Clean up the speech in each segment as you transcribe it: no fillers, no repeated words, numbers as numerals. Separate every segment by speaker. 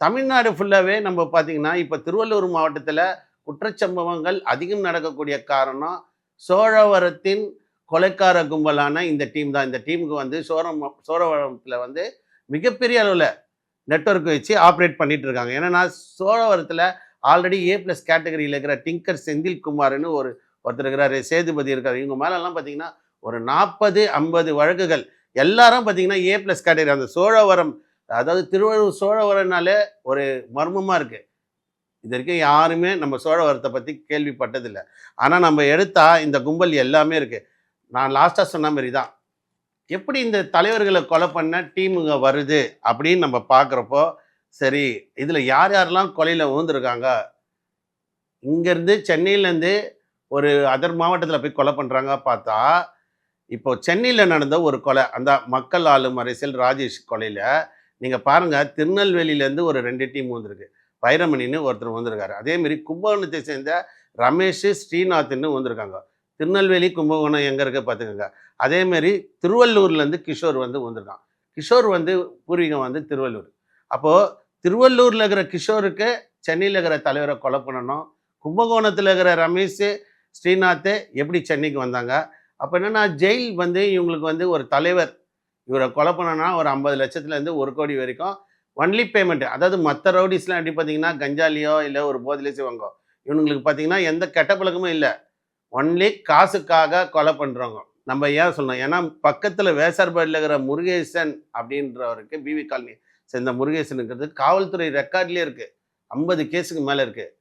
Speaker 1: தமிழ்நாடு ஃபுல்லாவே நம்ம பார்த்தீங்கன்னா, இப்ப திருவள்ளூர் மாவட்டத்தில குற்றச்சம்பவங்கள் அதிகம் நடக்கக்கூடிய காரணம், சோழவரத்தின் கொலைக்கார கும்பலான இந்த டீம் தான். இந்த டீமுக்கு வந்து சோழவரத்தில வந்து மிகப்பெரிய அளவுல நெட்வொர்க் வச்சு ஆப்பரேட் பண்ணிட்டு இருக்காங்க. என்னன்னா, சோழவரத்தில ஆல்ரெடி ஏ பிளஸ் கேட்டகரியில இருக்கிற டிங்கர் செந்தில்குமார்ன்னு ஒருத்தர் இருக்கிறாரு. சேதுபதி இருக்காரு. இவங்க மேலலாம் பார்த்தீங்கன்னா, ஒரு 40, 50 வழக்குகள். எல்லாரும் பார்த்தீங்கன்னா, ஏ பிளஸ் கேட்டகரி. அந்த சோழவரம் அதாவது திருவள்ளூர் சோழவரம்னாலே ஒரு மர்மமா இருக்கு. இது வரைக்கும் யாருமே நம்ம சோழவரத்த பத்தி கேள்விப்பட்டதில்ல. ஆனா நம்ம எடுத்தா இந்த கும்பல் எல்லாமே இருக்கு. நான் லாஸ்ட்டா சொன்ன மாரி தான். எப்படி இந்த தலைவர்கள கொலை பண்ண டீமுங்க வருது அப்படின்னு நம்ம பார்க்குறப்போ, சரி இதுல யார் யாரெல்லாம் கொலையில உழுந்துருக்காங்க? இங்கேருந்து சென்னையிலேருந்து ஒரு அதர் மாவட்டத்தில போய் கொலை பண்றாங்க பார்த்தா, இப்போ சென்னையில நடந்த ஒரு கொலை. அந்த மக்கள் ஆளும் அரசியல் ராஜேஷ் கொலையில நீங்க பாருங்க, திருநெல்வேலியிலேருந்து ஒரு 2 டீம் வந்திருக்கு. வைரமணின்னு ஒருத்தர் வந்திருக்காரு. அதேமாரி கும்பகோணத்தை சேர்ந்த ரமேஷ், ஸ்ரீநாத்ன்னு வந்திருக்காங்க. திருநெல்வேலி, கும்பகோணம் எங்க இருக்கு பார்த்துக்கங்க. அதேமாரி திருவள்ளூர்லேருந்து கிஷோர் வந்து வந்திருக்கான். கிஷோர் வந்து பூர்வீகம் வந்து திருவள்ளூர். அப்போ திருவள்ளூர்ல இருக்கிற கிஷோருக்கு சென்னையில இருக்கிற தலைவரை கொலை பண்ணணும். கும்பகோணத்துல இருக்கிற ரமேஷ், ஸ்ரீநாத் எப்படி சென்னைக்கு வந்தாங்க? அப்ப என்னன்னா ஜெயில் வந்து இவங்களுக்கு வந்து ஒரு தலைவர் இவரை கொலை பண்ணனா ஒரு 50 லட்சத்துலேருந்து 1 கோடி வரைக்கும் ஒன்லி பேமெண்ட். அதாவது மற்ற ரவுடிஸ்லாம் எப்படி பார்த்தீங்கன்னா கஞ்சாலியோ இல்லை ஒரு போதிலே செய்வாங்க. இவனுங்களுக்கு பார்த்தீங்கன்னா எந்த கெட்ட பழக்கமும் இல்லை. ஒன்லி காசுக்காக கொலை பண்ணுறவங்க. நம்ம ஏன் சொல்லணும்? ஏன்னா பக்கத்தில் வேசார்பாடியில் இருக்கிற முருகேசன் அப்படின்றவருக்கு பிவி காலனி சேர்ந்த முருகேசனுங்கிறது காவல்துறை ரெக்கார்ட்லேயே இருக்குது. 50 கேஸுக்கு மேலே இருக்குது.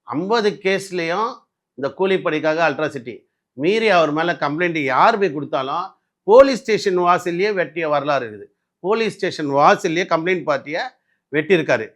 Speaker 1: 50 கேஸ்லேயும் இந்த கூலிப்படிக்காக அல்ட்ராசிட்டி மீறி அவர் மேலே கம்ப்ளைண்ட் யார் போய் கொடுத்தாலும் போலீஸ் ஸ்டேஷன் வாசல்லையே வெட்டிய வரலாறு இருக்குது. போலீஸ் ஸ்டேஷன் வாசல்லையே கம்ப்ளைண்ட் பார்ட்டியை வெட்டியிருக்காரு.